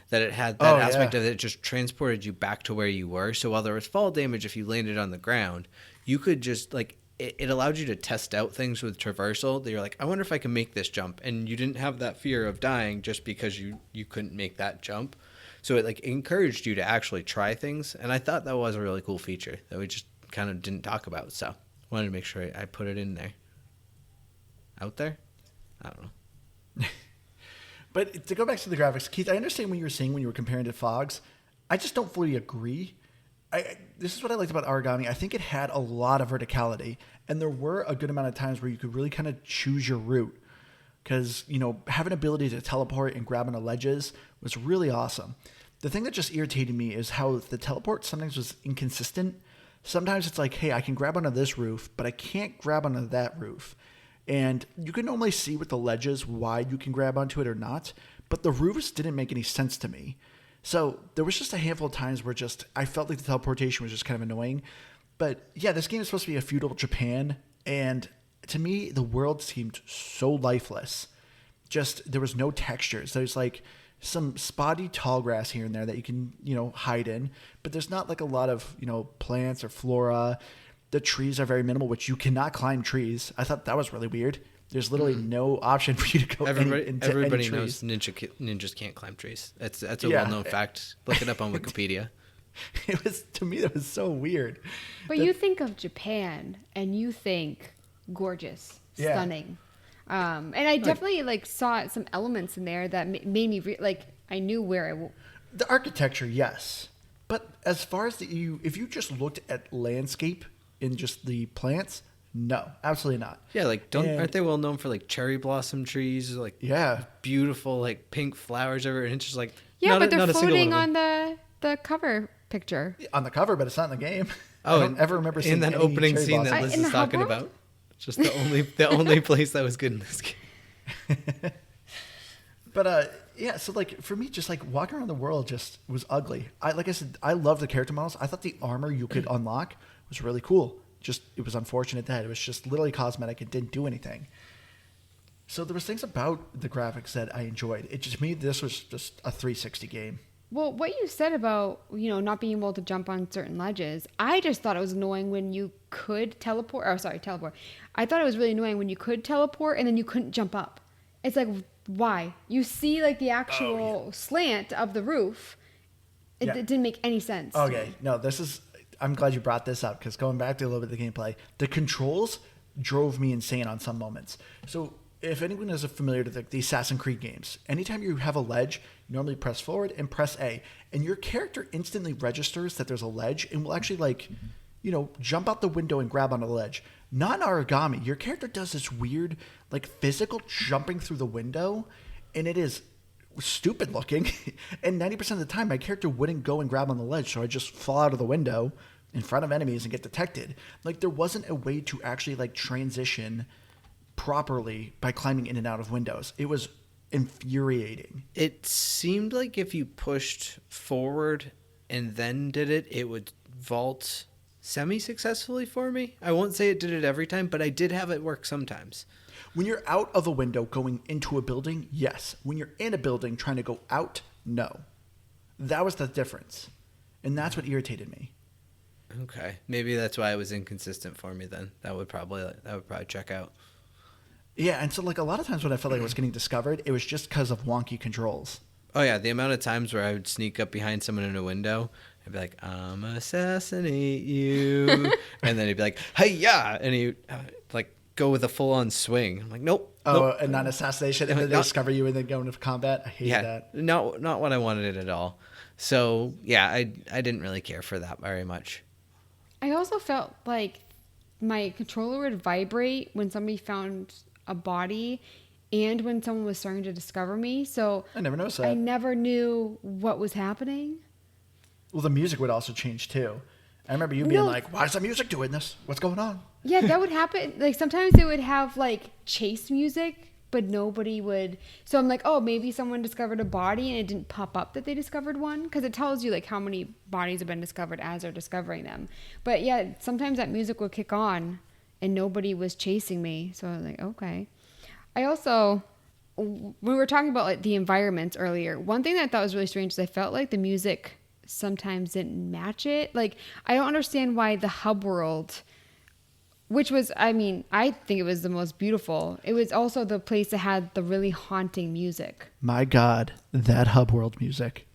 That it had that aspect of it just transported you back to where you were. So while there was fall damage if you landed on the ground, you could just like it allowed you to test out things with traversal. That you're like, I wonder if I can make this jump, and you didn't have that fear of dying just because you couldn't make that jump. So it like encouraged you to actually try things, and I thought that was a really cool feature that we just kind of didn't talk about. So wanted to make sure I put it in there. Out there? I don't know. But to go back to the graphics, Keith, I understand what you were saying when you were comparing to Fogs. I just don't fully agree. This is what I liked about Aragami. I think it had a lot of verticality, and there were a good amount of times where you could really kind of choose your route. Because, having ability to teleport and grab onto ledges was really awesome. The thing that just irritated me is how the teleport sometimes was inconsistent. Sometimes it's like, hey, I can grab onto this roof, but I can't grab onto that roof. And you can normally see with the ledges why you can grab onto it or not, but the roofs didn't make any sense to me. So there was just a handful of times where I felt like the teleportation was just kind of annoying. But yeah, this game is supposed to be a feudal Japan, and to me, the world seemed so lifeless. Just, there was no textures. There's like some spotty tall grass here and there that you can, hide in, but there's not like a lot of, plants or flora. The trees are very minimal, which you cannot climb trees. I thought that was really weird. There's literally no option for you to go into Everybody any knows trees. ninjas can't climb trees. That's a well-known fact. Look it up on Wikipedia. To me, that was so weird. But you think of Japan and you think gorgeous, Yeah. stunning. And I definitely saw some elements in there that made me I knew where The architecture, yes. But as far as if you just looked at landscape in just the plants, no, absolutely not. Yeah, aren't they well known for cherry blossom trees, Yeah. beautiful pink flowers everywhere, and it's just Yeah, but not they're a single floating one of on the cover picture. On the cover, but it's not in the game. Oh, I don't ever remember seeing in that any opening cherry scene blossoms. that Liz In is the hub talking world? about. It's just the only place that was good in this game. But yeah, so for me, just walking around the world just was ugly. Like I said, I love the character models. I thought the armor you could unlock was really cool. Just it was unfortunate that it was just literally cosmetic. It didn't do anything. So there was things about the graphics that I enjoyed. It just made this was just a 360 game. Well, what you said about, not being able to jump on certain ledges, I just thought it was annoying when you could teleport. Oh, sorry, teleport. I thought it was really annoying when you could teleport and then you couldn't jump up. It's like, why? You see the actual slant of the roof. It didn't make any sense. to Okay, me. no, I'm glad you brought this up because going back to a little bit of the gameplay, the controls drove me insane on some moments. So if anyone is familiar to the Assassin's Creed games, anytime you have a ledge, you normally press forward and press A, and your character instantly registers that there's a ledge and will actually jump out the window and grab on a ledge. Not in Aragami. Your character does this weird, like, physical jumping through the window, and it is stupid looking. And 90% of the time, my character wouldn't go and grab on the ledge, so I just fall out of the window in front of enemies and get detected. Like, there wasn't a way to actually, like, transition properly by climbing in and out of windows. It was infuriating. It seemed like if you pushed forward and then did it, it would vault semi-successfully for me. I won't say it did it every time, but I did have it work sometimes. When you're out of a window going into a building, yes. When you're in a building trying to go out, no. That was the difference. And that's what irritated me. Okay. Maybe that's why it was inconsistent for me then. That would probably check out. Yeah, and so like a lot of times when I felt like I was getting discovered, it was just because of wonky controls. Oh yeah, the amount of times where I would sneak up behind someone in a window, I'd be like, "I'm assassinate you," and then he'd be like, "Hey yeah," and he like go with a full-on swing. I'm like, "Nope." Oh, nope. and not assassination, and then they discover you and then go into combat. I hate that. Not what I wanted at all. So yeah, I didn't really care for that very much. I also felt like my controller would vibrate when somebody found a body and when someone was starting to discover me. So I never noticed that. I never knew what was happening. Well, the music would also change too. I remember you being like, "Why is the music doing this? What's going on?" Yeah, that would happen. Like sometimes they would have like chase music, but nobody would. So I'm like, oh, maybe someone discovered a body and it didn't pop up that they discovered one, because it tells you like how many bodies have been discovered as they're discovering them. But yeah, sometimes that music would kick on and nobody was chasing me. So I was like, okay. I also, when we were talking about like the environments earlier, one thing that I thought was really strange is I felt like the music sometimes didn't match it. Like, I don't understand why the hub world, which was, I mean, I think it was the most beautiful. It was also the place that had the really haunting music. My God, that hub world music.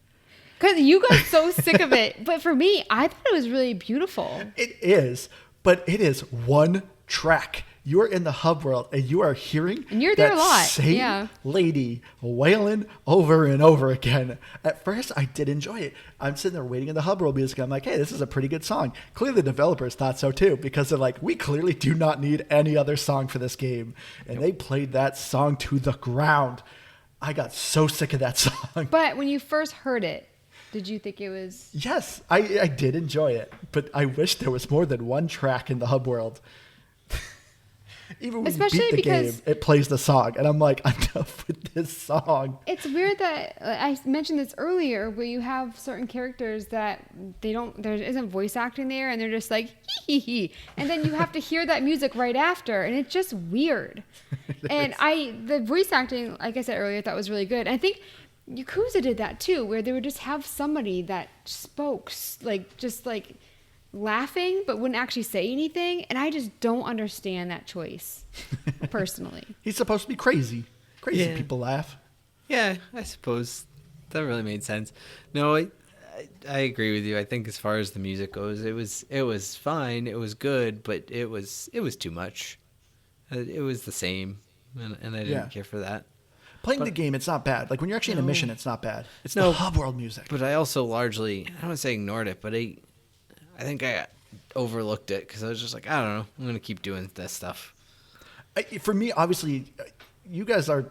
Because you got so sick of it. But for me, I thought it was really beautiful. It is, but it is one track. You're in the hub world and you are hearing and you're there that a lot. same Yeah. lady wailing over and over again. At first, I did enjoy it. I'm sitting there waiting in the hub world music. I'm like, hey, this is a pretty good song. Clearly, the developers thought so too, because they're like, we clearly do not need any other song for this game. And they played that song to the ground. I got so sick of that song. But when you first heard it, did you think it was... Yes, I did enjoy it, but I wish there was more than one track in the hub world. Even when Especially you beat the because game, it plays the song, and I'm like, enough with this song. It's weird that I mentioned this earlier, where you have certain characters that there isn't voice acting there, and they're just like hee hee hee, and then you have to hear that music right after, and it's just weird. And the voice acting, like I said earlier, I thought was really good. I think Yakuza did that too, where they would just have somebody that spoke just laughing but wouldn't actually say anything, and I just don't understand that choice personally. He's supposed to be crazy. Crazy people laugh. Yeah, I suppose that really made sense. No, I agree with you. I think as far as the music goes, it was fine. It was good, but it was too much. It was the same, and I didn't care for that. Playing the game, it's not bad. Like when you're actually in a mission, it's not bad. It's the hub world music. But I also largely, I don't want to say ignored it, but I think I overlooked it because I was just like, I don't know, I'm going to keep doing this stuff. For me, obviously, you guys are,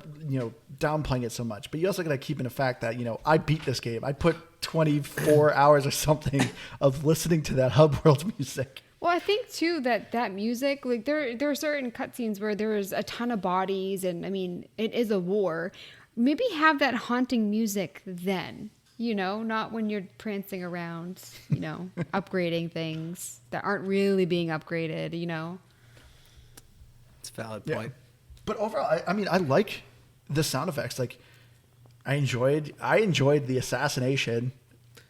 downplaying it so much, but you also got to keep in the fact that, I beat this game. I put 24 hours or something of listening to that hub world music. Well, I think too that music, like there are certain cutscenes where there is a ton of bodies, and I mean it is a war. Maybe have that haunting music then, not when you're prancing around, upgrading things that aren't really being upgraded, It's a valid point. But overall, I like the sound effects. Like I enjoyed the assassination,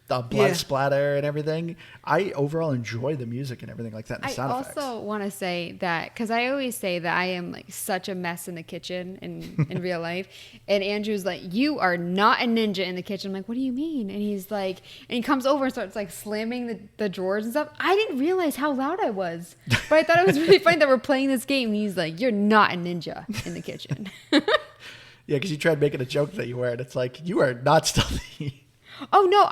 the blood splatter and everything. I overall enjoy the music and everything like that. And the sound effects. I also want to say that, because I always say that I am like such a mess in the kitchen in real life. And Andrew's like, you are not a ninja in the kitchen. I'm like, what do you mean? And he's like, and he comes over and starts like slamming the drawers and stuff. I didn't realize how loud I was, but I thought it was really funny that we're playing this game. And he's like, you're not a ninja in the kitchen. Yeah, because you tried making a joke that you were, and it's like, you are not stealthy. Oh no,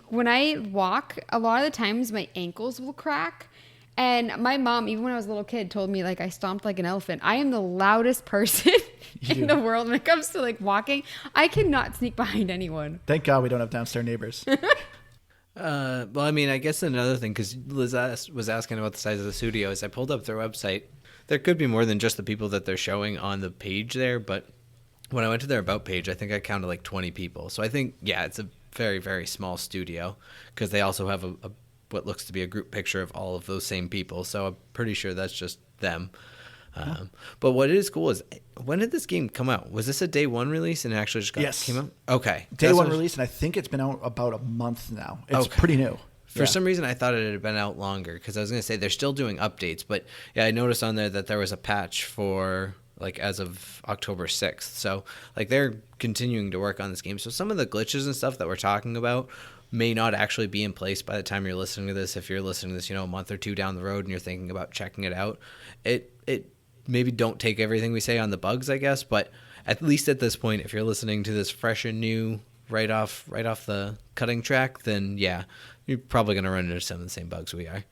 when I walk, a lot of the times my ankles will crack. And my mom, even when I was a little kid, told me like I stomped like an elephant. I am the loudest person in the world when it comes to like walking. I cannot sneak behind anyone. Thank God we don't have downstairs neighbors. Well, I mean, I guess another thing, because Liz was asking about the size of the studio, is I pulled up their website. There could be more than just the people that they're showing on the page there, but when I went to their About page, I think I counted like 20 people. So I think, yeah, it's a very, very small studio, because they also have a what looks to be a group picture of all of those same people. So I'm pretty sure that's just them. But what is cool is, when did this game come out? Was this a day one release and it actually just came out? Okay. Day one release, and I think it's been out about a month now. It's pretty new. For some reason, I thought it had been out longer, because I was going to say they're still doing updates. But yeah, I noticed on there that there was a patch for like as of October 6th. So like they're continuing to work on this game. So some of the glitches and stuff that we're talking about may not actually be in place by the time you're listening to this. If you're listening to this, a month or two down the road and you're thinking about checking it out, it maybe don't take everything we say on the bugs, I guess. But at least at this point, if you're listening to this fresh and new right off the cutting track, then yeah, you're probably going to run into some of the same bugs we are.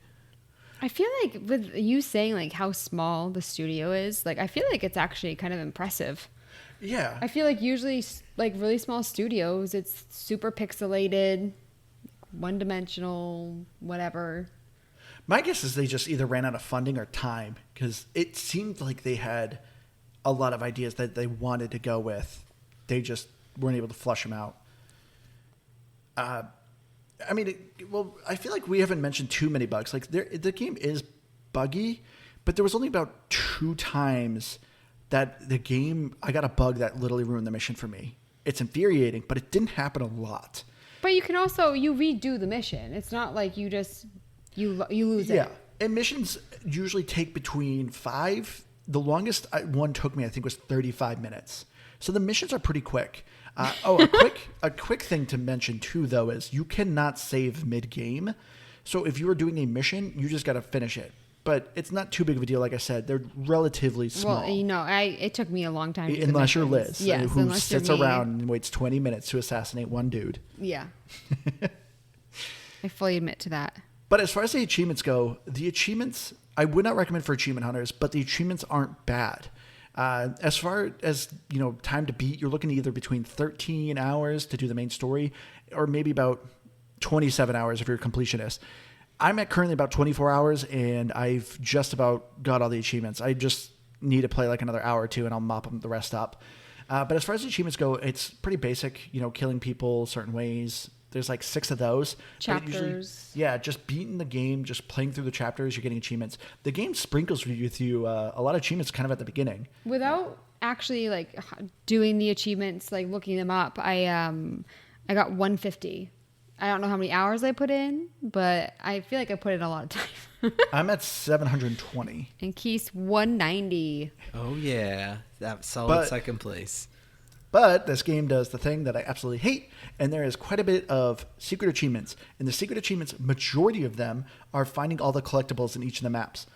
I feel like with you saying like how small the studio is, like I feel like it's actually kind of impressive. Yeah. I feel like usually like really small studios, it's super pixelated, one-dimensional, whatever. My guess is they just either ran out of funding or time, because it seemed like they had a lot of ideas that they wanted to go with. They just weren't able to flush them out. I mean, I feel like we haven't mentioned too many bugs. Like the game is buggy, but there was only about 2 times that the game, I got a bug that literally ruined the mission for me. It's infuriating, but it didn't happen a lot. But you can also, you redo the mission. It's not like you just, you lose it. Yeah. And missions usually take between 5. The longest one took me, I think, was 35 minutes. So the missions are pretty quick. A quick thing to mention too, though, is you cannot save mid-game. So if you are doing a mission, you just got to finish it. But it's not too big of a deal. Like I said, they're relatively small. Well, it took me a long time. To unless you're Liz, yes, who sits around and waits 20 minutes to assassinate one dude. Yeah. I fully admit to that. But as far as the achievements go, I would not recommend for achievement hunters, but the achievements aren't bad. As far as, time to beat, you're looking either between 13 hours to do the main story or maybe about 27 hours if you're a completionist. I'm at currently about 24 hours and I've just about got all the achievements. I just need to play like another hour or two and I'll mop the rest up. But as far as the achievements go, it's pretty basic, killing people certain ways. There's like 6 of those. Chapters. Just beating the game, just playing through the chapters, you're getting achievements. The game sprinkles with you a lot of achievements kind of at the beginning. Without actually like doing the achievements, like looking them up, I got 150. I don't know how many hours I put in, but I feel like I put in a lot of time. I'm at 720. And Keith's 190. Oh, yeah. That solid second place. But this game does the thing that I absolutely hate, and there is quite a bit of secret achievements. And the secret achievements, majority of them are finding all the collectibles in each of the maps.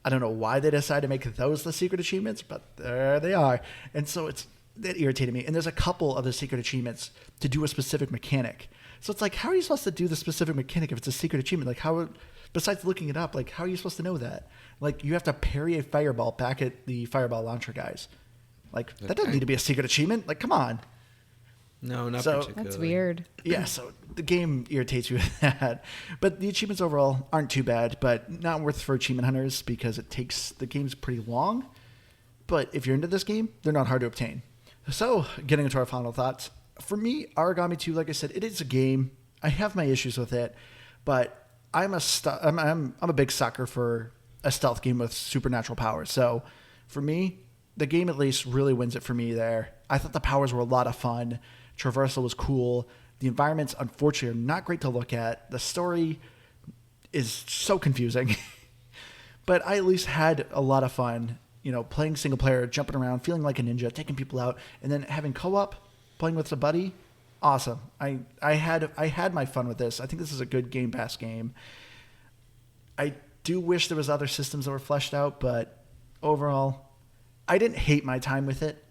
I don't know why they decided to make those the secret achievements, but there they are. And so that irritated me. And there's a couple of the secret achievements to do a specific mechanic. So it's like, how are you supposed to do the specific mechanic if it's a secret achievement? Like, how, besides looking it up, like, how are you supposed to know that? Like, you have to parry a fireball back at the fireball launcher guys. Like, that doesn't need to be a secret achievement. Like, come on. No, not particularly. That's weird. Yeah, so the game irritates you with that. But the achievements overall aren't too bad, but not worth for achievement hunters because the game's pretty long. But if you're into this game, they're not hard to obtain. So, getting into our final thoughts. For me, Aragami 2, like I said, it is a game. I have my issues with it, but I'm a big sucker for a stealth game with supernatural powers. So, for me, the game at least really wins it for me there. I thought the powers were a lot of fun. Traversal was cool. The environments, unfortunately, are not great to look at. The story is so confusing. But I at least had a lot of fun, playing single player, jumping around, feeling like a ninja, taking people out, and then having co-op, playing with a buddy. Awesome. I had my fun with this. I think this is a good Game Pass game. I do wish there was other systems that were fleshed out, but overall, I didn't hate my time with it.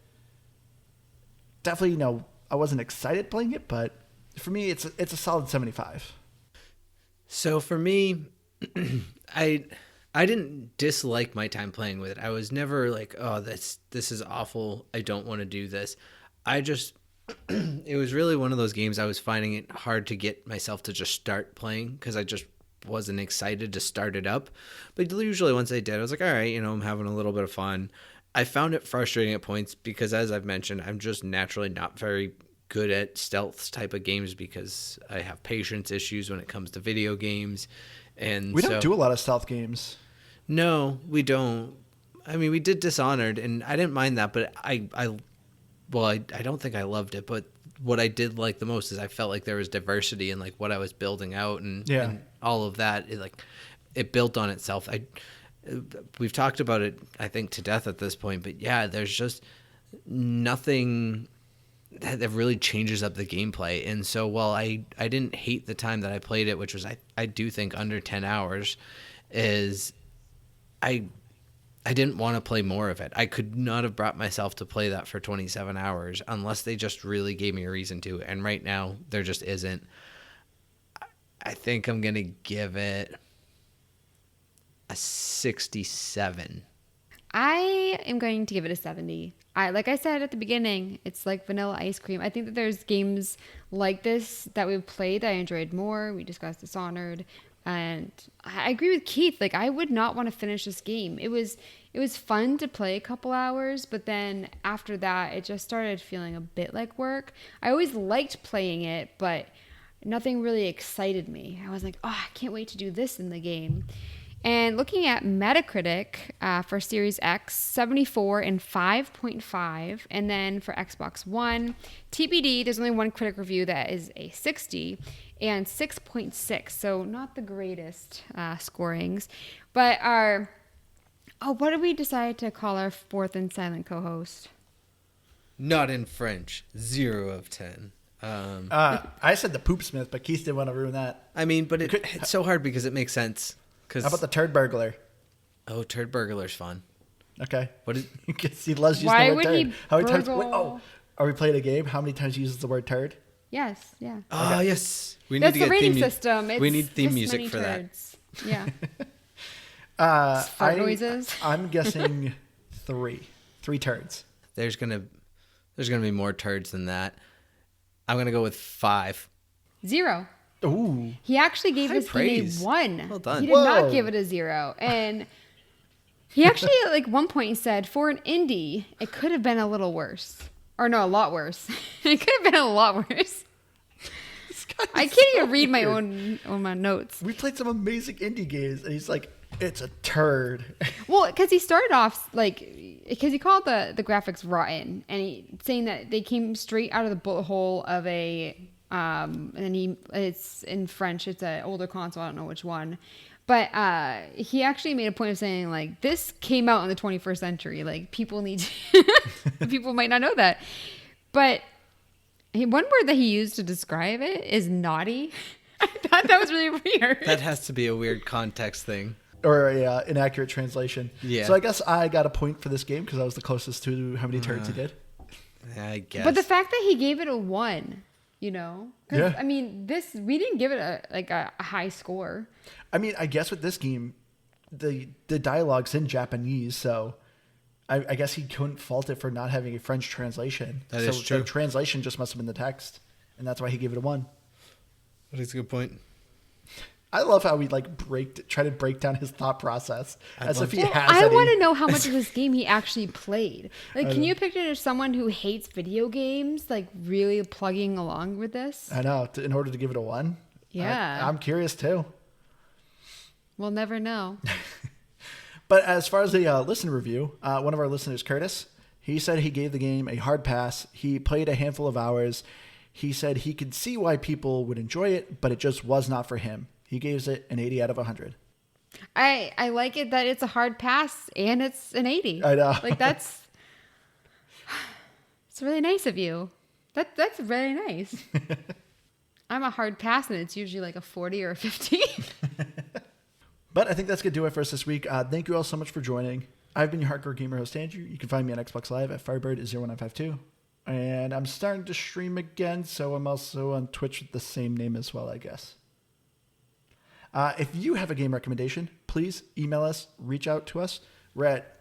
Definitely, I wasn't excited playing it, but For me, it's a solid 75. So for me, I didn't dislike my time playing with it. I was never like, oh, this is awful. I don't want to do this. I just it was really one of those games I was finding it hard to get myself to just start playing because I just wasn't excited to start it up. But usually once I did, I was like, all right, I'm having a little bit of fun. I found it frustrating at points because, as I've mentioned, I'm just naturally not very good at stealth type of games because I have patience issues when it comes to video games. And We don't do a lot of stealth games. No, we don't. I mean, we did Dishonored, and I didn't mind that, but I don't think I loved it. But what I did like the most is I felt like there was diversity in like what I was building out and all of that. It built on itself. We've talked about it, I think, to death at this point. But yeah, there's just nothing that really changes up the gameplay. And so while I didn't hate the time that I played it, which was I do think under 10 hours, is I didn't want to play more of it. I could not have brought myself to play that for 27 hours unless they just really gave me a reason to. And right now, there just isn't. I think I'm going to give it a 67. I am going to give it a 70. Like I said at the beginning, it's like vanilla ice cream. I think that there's games like this that we've played that I enjoyed more. We discussed Dishonored. And I agree with Keith. Like, I would not want to finish this game. It was fun to play a couple hours, but then after that, it just started feeling a bit like work. I always liked playing it, but nothing really excited me. I was like, oh, I can't wait to do this in the game. And looking at Metacritic for Series X, 74 and 5.5. And then for Xbox One, TBD, there's only one critic review that is a 60 and 6.6. So not the greatest scorings. But what did we decide to call our fourth and silent co-host? Not in French. 0 of 10. I said the Poop Smith, but Keith didn't want to ruin that. I mean, but it's so hard because it makes sense. How about the Turd Burglar? Oh, Turd Burglar's fun. Okay. What is? Because he loves using Why the word would turd. he How many times? burgle? Are we playing a game? How many times he uses the word turd? Yes, yeah. Oh, yes. We That's need the to get rating theme system. We need theme this music many for that. turds. Yeah. Fart noises. I'm guessing 3 turds. There's gonna be more turds than that. I'm gonna go with 5. 0. Ooh. He actually gave High this praise. game a 1. Well done. He did Whoa. not give it a 0. And he actually, at like one point, he said, for an indie, it could have been a little worse. Or no, a lot worse. It could have been a lot worse. I can't even read my own notes. We played some amazing indie games, and he's like, it's a turd. Well, because he started off because he called the graphics rotten, and he saying that they came straight out of the bullet hole of a and then it's in French. It's an older console. I don't know which one, but he actually made a point of saying like this came out in the 21st century. Like people people might not know that, but one word that he used to describe it is naughty. I thought that was really weird. That has to be a weird context thing. Or a inaccurate translation. Yeah. So I guess I got a point for this game because I was the closest to how many turds he did. I guess. But the fact that he gave it a 1, 'cause, Yeah. I mean, we didn't give it a high score. I mean, I guess with this game, the dialogue's in Japanese, so I guess he couldn't fault it for not having a French translation. That is true. The translation just must have been the text, and that's why he gave it a 1. That is a good point. I love how we try to break down his thought process as if he Well, has I any. want to know how much of this game he actually played. Like, can you picture someone who hates video games like really plugging along with this? I know. In order to give it a 1. Yeah. I'm curious too. We'll never know. But as far as the listener review, one of our listeners, Curtis, he said he gave the game a hard pass. He played a handful of hours. He said he could see why people would enjoy it, but it just was not for him. He gives it an 80 out of 100. I like it that it's a hard pass and it's an 80. I know. Like it's really nice of you. That's really nice. I'm a hard pass and it's usually like a 40 or a 50. But I think that's going to do it for us this week. Thank you all so much for joining. I've been your hardcore gamer host, Andrew. You can find me on Xbox Live at Firebird0952. And I'm starting to stream again, so I'm also on Twitch with the same name as well, I guess. If you have a game recommendation, please email us, reach out to us. We're at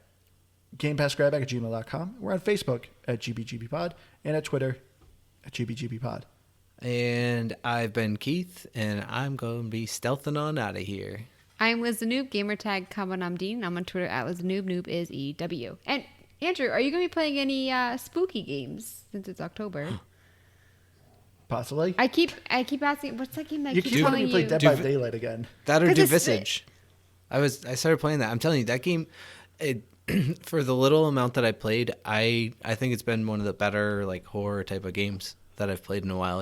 GamePassGrabBag@gmail.com. We're on Facebook at GBGBPod and at Twitter at GBGBPod. And I've been Keith, and I'm going to be stealthing on out of here. I'm Liz the Noob, gamertag Kabanamdeen. I'm on Twitter at Liz the Noob. Noob is EW. And Andrew, are you going to be playing any spooky games since it's October? Possibly. I keep asking, what's that game that You keeps keep telling letting me play you? Dead by Daylight again. That or 'Cause do it's- Visage. I started playing that. I'm telling you, that game, for the little amount that I played, I think it's been one of the better like horror type of games that I've played in a while.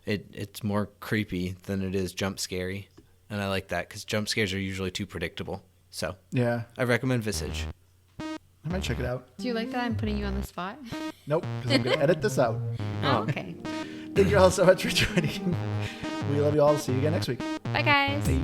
It's more creepy than it is jump scary, and I like that because jump scares are usually too predictable. So Yeah. I recommend Visage. I might check it out. Do you like that I'm putting you on the spot? Nope, because I'm going to edit this out. Oh, okay. Thank you all so much for joining. We love you all. See you again next week. Bye, guys. Bye.